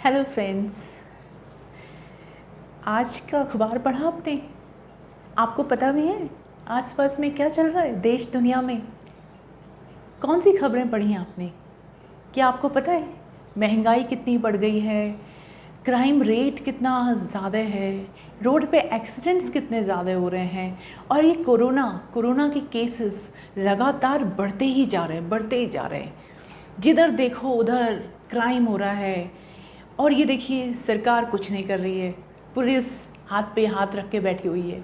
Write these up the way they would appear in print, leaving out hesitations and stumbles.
Hello friends, आज का अखबार पढ़ा आपने? आपको पता भी है आसपास में क्या चल रहा है देश दुनिया में? कौन सी खबरें पढ़ी आपने? क्या आपको पता है महंगाई कितनी बढ़ गई है, क्राइम रेट कितना ज़्यादा है, रोड पे एक्सीडेंट्स कितने ज़्यादा हो रहे हैं, और ये कोरोना के केसेस लगातार बढ़ते ही जा रहे हैं। जिधर देखो उधर क्राइम हो रहा है। और ये देखिए, सरकार कुछ नहीं कर रही है, पुलिस हाथ पे हाथ रख के बैठी हुई है।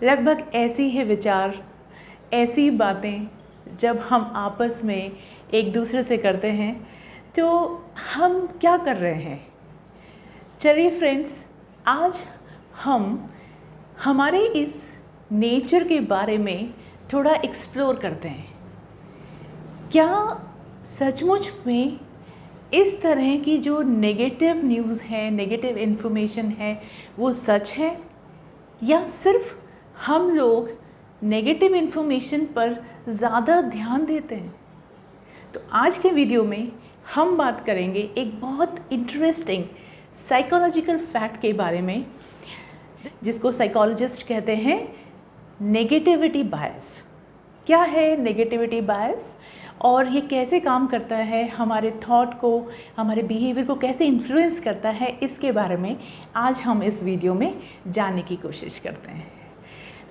लगभग ऐसी ही विचार, ऐसी बातें जब हम आपस में एक दूसरे से करते हैं तो हम क्या कर रहे हैं? चलिए फ्रेंड्स, आज हम हमारे इस नेचर के बारे में थोड़ा एक्सप्लोर करते हैं। क्या सचमुच में इस तरह की जो नेगेटिव न्यूज़ है, नेगेटिव इन्फॉर्मेशन है, वो सच है, या सिर्फ हम लोग नेगेटिव इन्फॉर्मेशन पर ज़्यादा ध्यान देते हैं? तो आज के वीडियो में हम बात करेंगे एक बहुत इंटरेस्टिंग साइकोलॉजिकल फैक्ट के बारे में, जिसको साइकोलॉजिस्ट कहते हैं नेगेटिविटी बायस। क्या है नेगेटिविटी बायस और ये कैसे काम करता है, हमारे थॉट को, हमारे बिहेवियर को कैसे इन्फ्लुएंस करता है, इसके बारे में आज हम इस वीडियो में जानने की कोशिश करते हैं।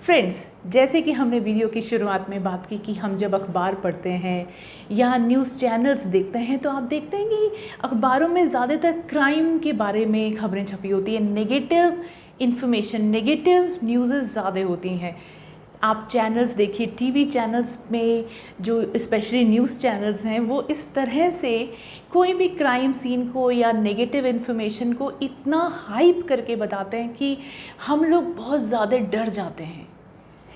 फ्रेंड्स, जैसे कि हमने वीडियो की शुरुआत में बात की कि हम जब अखबार पढ़ते हैं या न्यूज़ चैनल्स देखते हैं तो आप देखते हैं कि अखबारों में ज़्यादातर क्राइम के बारे में खबरें छपी होती हैं, नेगेटिव इन्फॉर्मेशन, नेगेटिव न्यूज़ ज़्यादा होती हैं। आप चैनल्स देखिए, टीवी चैनल्स में जो स्पेशली न्यूज़ चैनल्स हैं, वो इस तरह से कोई भी क्राइम सीन को या नेगेटिव इन्फॉर्मेशन को इतना हाइप करके बताते हैं कि हम लोग बहुत ज़्यादा डर जाते हैं।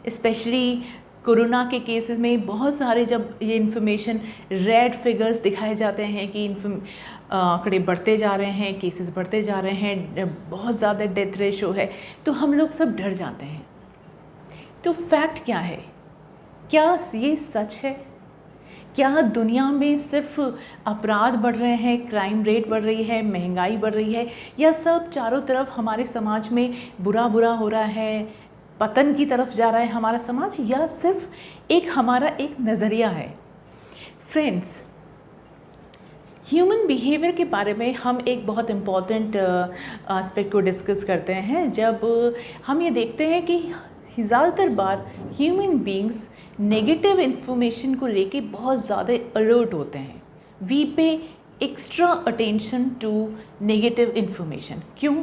स्पेशली कोरोना के केसेस में बहुत सारे जब ये इन्फॉर्मेशन, रेड फिगर्स दिखाए जाते हैं कि आंकड़े बढ़ते जा रहे हैं, केसेस बढ़ते जा रहे हैं, बहुत ज़्यादा डेथ रेशो है, तो हम लोग सब डर जाते हैं। तो फैक्ट क्या है? क्या ये सच है? क्या दुनिया में सिर्फ अपराध बढ़ रहे हैं, क्राइम रेट बढ़ रही है, महंगाई बढ़ रही है, या सब चारों तरफ हमारे समाज में बुरा हो रहा है, पतन की तरफ जा रहा है हमारा समाज, या सिर्फ हमारा एक नज़रिया है? फ्रेंड्स, ह्यूमन बिहेवियर के बारे में हम एक बहुत इम्पॉर्टेंट एस्पेक्ट को डिस्कस करते हैं जब हम ये देखते हैं कि ज़्यादातर बार ह्यूमन बींग्स नेगेटिव इन्फॉर्मेशन को लेके बहुत ज़्यादा अलर्ट होते हैं। We pay extra attention to negative information. क्यों?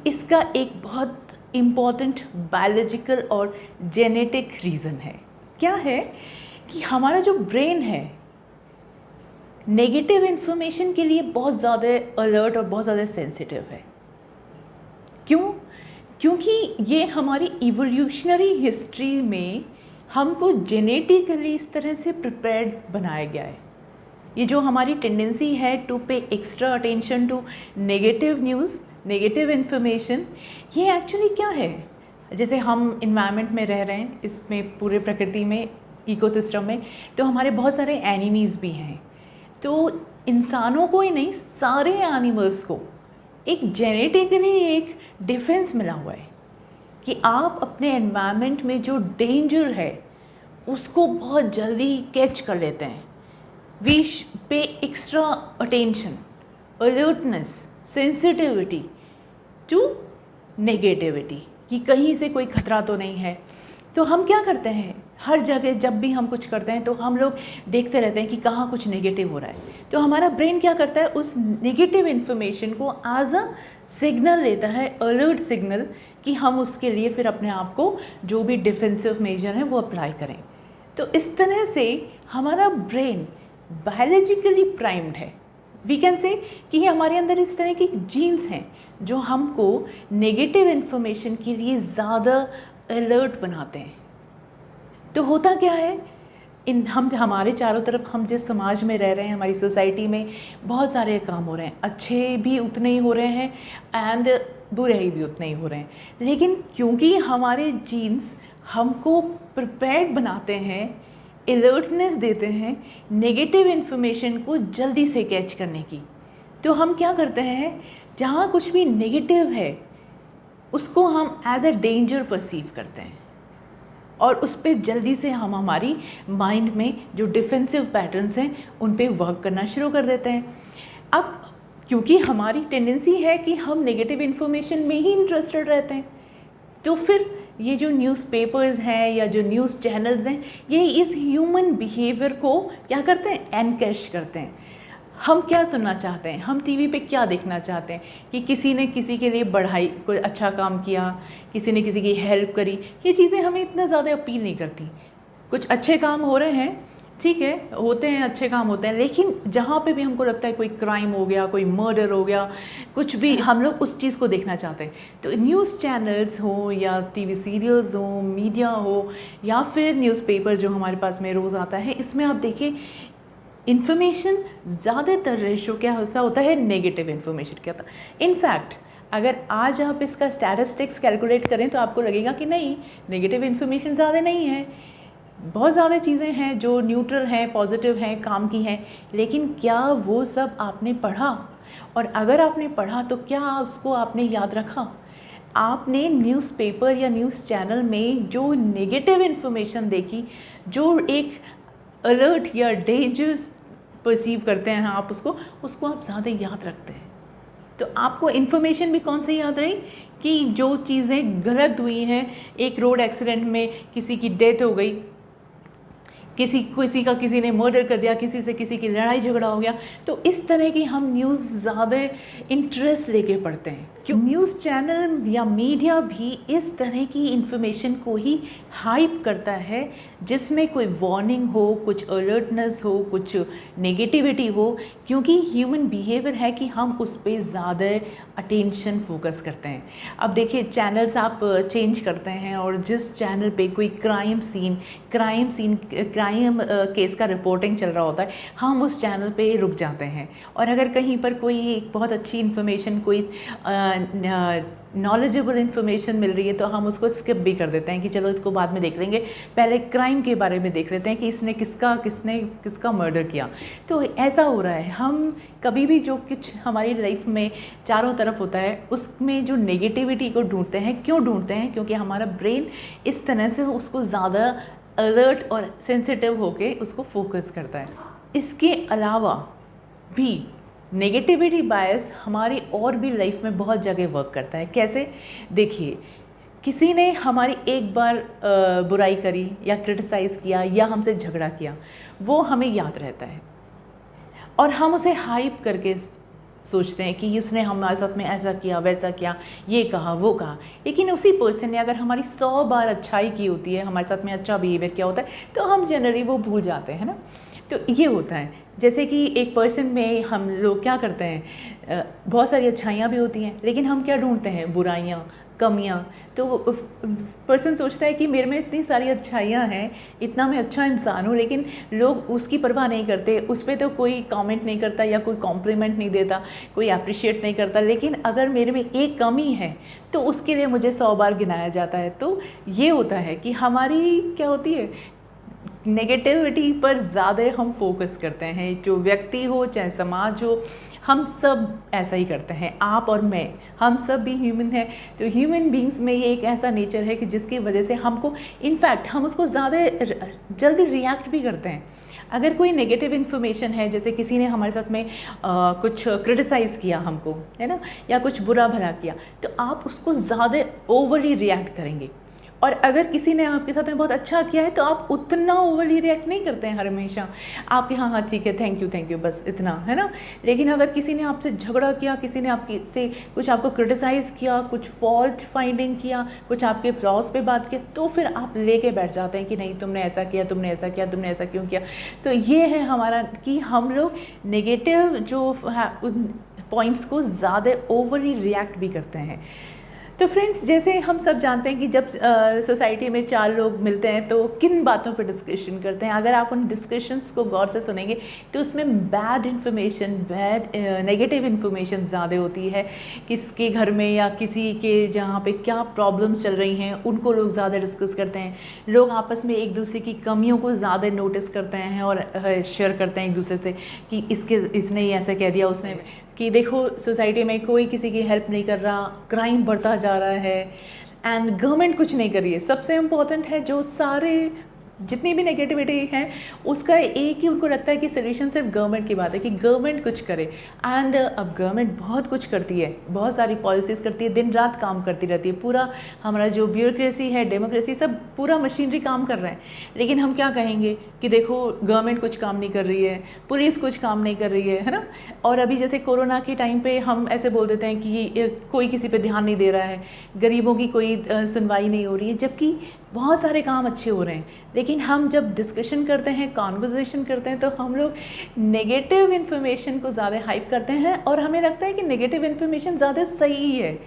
इसका एक बहुत इम्पॉर्टेंट बायोलॉजिकल और जेनेटिक रीज़न है। क्या है कि हमारा जो ब्रेन है नेगेटिव इन्फॉर्मेशन के लिए बहुत ज़्यादा अलर्ट और बहुत ज़्यादा सेंसिटिव है। क्यों? क्योंकि ये हमारी इवोल्यूशनरी हिस्ट्री में हमको जेनेटिकली इस तरह से प्रिपेयर्ड बनाया गया है। ये जो हमारी टेंडेंसी है to pay extra attention to negative news, negative information, ये एक्चुअली क्या है? जैसे हम इन्वायरमेंट में रह रहे हैं, इसमें पूरे प्रकृति में, इकोसिस्टम में, तो हमारे बहुत सारे एनिमीज़ भी हैं। तो इंसानों को ही नहीं, सारे एनिमल्स को एक जेनेटिकली एक डिफेंस मिला हुआ है कि आप अपने एनवायरनमेंट में जो डेंजर है उसको बहुत जल्दी कैच कर लेते हैं। We pay extra attention, alertness, sensitivity to negativity, कि कहीं से कोई खतरा तो नहीं है। तो हम क्या करते हैं, हर जगह जब भी हम कुछ करते हैं तो हम लोग देखते रहते हैं कि कहाँ कुछ नेगेटिव हो रहा है। तो हमारा ब्रेन क्या करता है, उस नेगेटिव इन्फॉर्मेशन को एज अ सिग्नल लेता है, अलर्ट सिग्नल, कि हम उसके लिए फिर अपने आप को जो भी डिफेंसिव मेजर है वो अप्लाई करें। तो इस तरह से हमारा ब्रेन बायोलॉजिकली प्राइम्ड है। वी कैन से कि हमारे अंदर इस तरह की जीन्स हैं जो हमको नेगेटिव इन्फॉर्मेशन के लिए ज़्यादा अलर्ट बनाते हैं। तो होता क्या है, हम हमारे चारों तरफ, हम जिस समाज में रह रहे हैं, हमारी सोसाइटी में बहुत सारे काम हो रहे हैं, अच्छे भी उतने ही हो रहे हैं एंड बुरे भी उतने ही हो रहे हैं। लेकिन क्योंकि हमारे जीन्स हमको प्रिपेयर्ड बनाते हैं अलर्टनेस देते हैं नेगेटिव इन्फॉर्मेशन को जल्दी से कैच करने की। तो हम क्या करते हैं, जहाँ कुछ भी नेगेटिव है उसको हम एज अ डेंजर परसीव करते हैं और उस पर जल्दी से हम हमारी माइंड में जो डिफेंसिव पैटर्न्स हैं उन पे वर्क करना शुरू कर देते हैं। अब क्योंकि हमारी टेंडेंसी है कि हम नेगेटिव इन्फॉर्मेशन में ही इंटरेस्टेड रहते हैं, तो फिर ये जो न्यूज़पेपर्स हैं या जो न्यूज़ चैनल्स हैं, ये इस ह्यूमन बिहेवियर को क्या करते हैं, एनकैश करते हैं। हम क्या सुनना चाहते हैं, हम टीवी पे क्या देखना चाहते हैं कि किसी ने किसी के लिए बढ़ाई, कोई अच्छा काम किया, किसी ने किसी की हेल्प करी। ये चीज़ें हमें इतना ज़्यादा अपील नहीं करती। कुछ अच्छे काम हो रहे हैं, ठीक है, होते हैं, अच्छे काम होते हैं, लेकिन जहाँ पे भी हमको लगता है कोई क्राइम हो गया, कोई मर्डर हो गया, कुछ भी, हम लोग उस चीज़ को देखना चाहते हैं। तो न्यूज़ चैनल्स हो या टीवी सीरियल्स हो, मीडिया हो या फिर न्यूज़पेपर जो हमारे पास में रोज़ आता है, इसमें आप देखिए इन्फॉर्मेशन ज़्यादातर रेशो क्या ऐसा होता है, नेगेटिव इन्फॉर्मेशन क्या होता है। इनफैक्ट अगर आज आप इसका स्टैटिस्टिक्स कैलकुलेट करें तो आपको लगेगा कि नहीं, नेगेटिव इन्फॉर्मेशन ज़्यादा नहीं है, बहुत ज़्यादा चीज़ें हैं जो न्यूट्रल हैं, पॉजिटिव हैं, काम की हैं। लेकिन क्या वो सब आपने पढ़ा? और अगर आपने पढ़ा तो क्या उसको आपने याद रखा? आपने न्यूज़पेपर या न्यूज़ चैनल में जो नेगेटिव इन्फॉर्मेशन देखी, जो एक अलर्ट या डेंजरस परसीव करते हैं आप उसको आप ज़्यादा याद रखते हैं। तो आपको इन्फॉर्मेशन भी कौन सी याद रही कि जो चीज़ें गलत हुई हैं, एक रोड एक्सीडेंट में किसी की डेथ हो गई, किसी ने मर्डर कर दिया, किसी से किसी की लड़ाई झगड़ा हो गया, तो इस तरह की हम न्यूज़ ज़्यादा इंटरेस्ट लेके पढ़ते हैं। क्यों? न्यूज़ चैनल या मीडिया भी इस तरह की इन्फॉर्मेशन को ही हाइप करता है जिसमें कोई वार्निंग हो, कुछ अलर्टनेस हो, कुछ नेगेटिविटी हो, क्योंकि ह्यूमन बिहेवियर है कि हम उस पर ज़्यादा अटेंशन फोकस करते हैं। अब देखिए, चैनल्स आप चेंज करते हैं और जिस चैनल पे कोई क्राइम केस का रिपोर्टिंग चल रहा होता है, हम उस चैनल पे रुक जाते हैं। और अगर कहीं पर कोई एक बहुत अच्छी इन्फॉर्मेशन, कोई नॉलेजेबल इन्फॉर्मेशन मिल रही है तो हम उसको स्किप भी कर देते हैं कि चलो इसको बाद में देख लेंगे, पहले क्राइम के बारे में देख लेते हैं कि इसने किसका मर्डर किया। तो ऐसा हो रहा है, हम कभी भी जो कुछ हमारी लाइफ में चारों तरफ होता है उसमें जो नेगेटिविटी को ढूंढते हैं। क्यों ढूंढते हैं? क्योंकि हमारा ब्रेन इस तरह से उसको ज़्यादा अलर्ट और सेंसिटिव होके उसको फोकस करता है। इसके अलावा भी नेगेटिविटी बायस हमारी और भी लाइफ में बहुत जगह वर्क करता है। कैसे? देखिए, किसी ने हमारी एक बार बुराई करी या क्रिटिसाइज़ किया या हमसे झगड़ा किया, वो हमें याद रहता है और हम उसे हाइप करके सोचते हैं कि उसने हमारे साथ में ऐसा किया, वैसा किया, ये कहा, वो कहा। लेकिन उसी पर्सन ने अगर हमारी 100 बार अच्छाई की होती है, हमारे साथ में अच्छा बिहेवियर किया होता है, तो हम जनरली वो भूल जाते हैं ना। तो ये होता है, जैसे कि एक पर्सन में हम लोग क्या करते हैं, बहुत सारी अच्छाइयाँ भी होती हैं, लेकिन हम क्या ढूंढते हैं, बुराइयाँ, कमियाँ। तो पर्सन सोचता है कि मेरे में इतनी सारी अच्छाइयाँ हैं, इतना मैं अच्छा इंसान हूँ, लेकिन लोग उसकी परवाह नहीं करते, उस पर तो कोई कमेंट नहीं करता या कोई कॉम्प्लीमेंट नहीं देता, कोई अप्रिशिएट नहीं करता। लेकिन अगर मेरे में एक कमी है तो उसके लिए मुझे 100 बार गिनाया जाता है। तो ये होता है कि हमारी क्या होती है, नेगेटिविटी पर ज़्यादा हम फोकस करते हैं। जो व्यक्ति हो चाहे समाज हो, हम सब ऐसा ही करते हैं। आप और मैं, हम सब भी ह्यूमन हैं। तो ह्यूमन बीइंग्स में ये एक ऐसा नेचर है कि जिसकी वजह से हमको, इनफैक्ट हम उसको ज़्यादा जल्दी रिएक्ट भी करते हैं। अगर कोई नेगेटिव इन्फॉर्मेशन है, जैसे किसी ने हमारे साथ में कुछ क्रिटिसाइज़ किया हमको, है ना, या कुछ बुरा भला किया, तो आप उसको ज़्यादा ओवरली रिएक्ट करेंगे। और अगर किसी ने आपके साथ में बहुत अच्छा किया है तो आप उतना ओवरली रिएक्ट नहीं करते हैं हमेशा। आपके हाँ ठीक है, थैंक यू बस इतना, है ना। लेकिन अगर किसी ने आपसे झगड़ा किया, किसी ने आपकी से कुछ आपको क्रिटिसाइज़ किया, कुछ फॉल्ट फाइंडिंग किया, कुछ आपके फ्लॉज पे बात किया, तो फिर आप लेके बैठ जाते हैं कि नहीं, तुमने ऐसा किया, तुमने ऐसा किया, तुमने ऐसा क्यों किया। तो ये है हमारा कि हम लोग नेगेटिव जो उन पॉइंट्स को ज़्यादा ओवरली रिएक्ट भी करते हैं। तो फ्रेंड्स, जैसे हम सब जानते हैं कि जब सोसाइटी में 4 लोग मिलते हैं तो किन बातों पर डिस्कशन करते हैं। अगर आप उन डिस्कशंस को गौर से सुनेंगे तो उसमें बैड इन्फॉर्मेशन, नेगेटिव इन्फॉर्मेशन ज़्यादा होती है। किसके घर में या किसी के जहाँ पे क्या प्रॉब्लम्स चल रही हैं उनको लोग ज़्यादा डिस्कस करते हैं। लोग आपस में एक दूसरे की कमियों को ज़्यादा नोटिस करते हैं और शेयर करते हैं एक दूसरे से कि इसने ये ऐसा कह दिया, उसने कि देखो सोसाइटी में कोई किसी की हेल्प नहीं कर रहा, क्राइम बढ़ता जा रहा है एंड गवर्नमेंट कुछ नहीं कर रही है। सबसे इम्पोर्टेंट है जो सारे जितनी भी नेगेटिविटी है उसका एक ही उनको लगता है कि सोल्यूशन सिर्फ गवर्नमेंट की बात है कि गवर्नमेंट कुछ करे। एंड अब गवर्नमेंट बहुत कुछ करती है, बहुत सारी पॉलिसीज़ करती है, दिन रात काम करती रहती है। पूरा हमारा जो ब्यूरोक्रेसी है, डेमोक्रेसी, सब पूरा मशीनरी काम कर रहे हैं। लेकिन हम क्या कहेंगे कि देखो गवर्नमेंट कुछ काम नहीं कर रही है, पुलिस कुछ काम नहीं कर रही है ना। और अभी जैसे कोरोना के टाइम पे हम ऐसे बोल देते हैं कि कोई किसी पे ध्यान नहीं दे रहा है, गरीबों की कोई सुनवाई नहीं हो रही है, जबकि बहुत सारे काम अच्छे हो रहे हैं। लेकिन हम जब डिस्कशन करते हैं, कॉन्वर्सेशन करते हैं, तो हम लोग नेगेटिव इन्फॉर्मेशन को ज़्यादा हाइप करते हैं और हमें लगता है कि नेगेटिव इन्फॉर्मेशन ज़्यादा सही है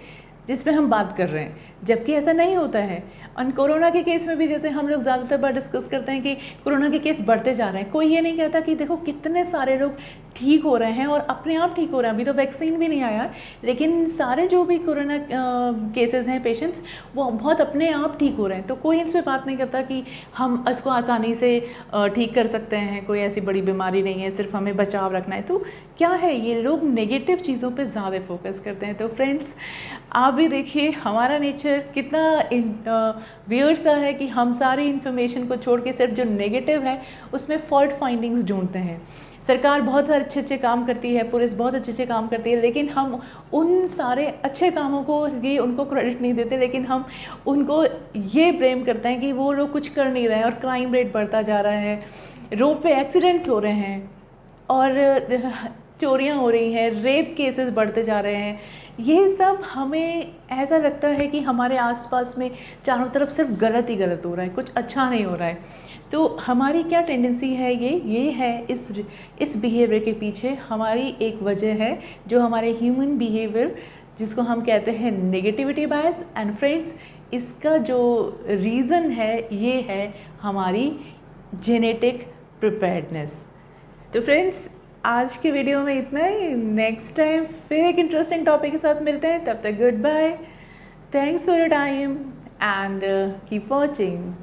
जिस पे हम बात कर रहे हैं, जबकि ऐसा नहीं होता है। और कोरोना के केस में भी जैसे हम लोग ज़्यादातर बार डिस्कस करते हैं कि कोरोना के केस बढ़ते जा रहे हैं। कोई ये नहीं कहता कि देखो कितने सारे लोग ठीक हो रहे हैं और अपने आप ठीक हो रहे हैं। अभी तो वैक्सीन भी नहीं आया, लेकिन सारे जो भी कोरोना केसेस हैं, पेशेंट्स, वो बहुत अपने आप ठीक हो रहे हैं। तो कोई इस पर बात नहीं करता कि हम इसको आसानी से ठीक कर सकते हैं, कोई ऐसी बड़ी बीमारी नहीं है, सिर्फ हमें बचाव रखना है। तो क्या है, ये लोग नेगेटिव चीज़ों पे ज़्यादा फोकस करते हैं। तो फ्रेंड्स, आप भी देखिए हमारा नेचर कितना वियर्ड सा है कि हम सारी इन्फॉर्मेशन को छोड़ के सिर्फ जो नेगेटिव है उसमें फॉल्ट फाइंडिंग्स ढूंढते हैं। सरकार बहुत अच्छे अच्छे काम करती है, पुलिस बहुत अच्छे अच्छे काम करती है, लेकिन हम उन सारे अच्छे कामों को ये उनको क्रेडिट नहीं देते, लेकिन हम उनको ये ब्लेम करते हैं कि वो लोग कुछ कर नहीं रहे हैं और क्राइम रेट बढ़ता जा रहा है, रोड पे एक्सीडेंट्स हो रहे हैं और चोरियां हो रही हैं, रेप केसेस बढ़ते जा रहे हैं। ये सब हमें ऐसा लगता है कि हमारे आसपास में चारों तरफ सिर्फ गलत ही गलत हो रहा है, कुछ अच्छा नहीं हो रहा है। तो हमारी क्या टेंडेंसी है, ये है इस बिहेवियर के पीछे हमारी एक वजह है, जो हमारे ह्यूमन बिहेवियर जिसको हम कहते हैं नेगेटिविटी बायस। एंड फ्रेंड्स, इसका जो रीज़न है ये है हमारी जेनेटिक प्रिपेयर्डनेस। तो फ्रेंड्स, आज के वीडियो में इतना ही। नेक्स्ट टाइम फिर एक इंटरेस्टिंग टॉपिक के साथ मिलते हैं। तब तक good bye, thanks for your time and keep watching.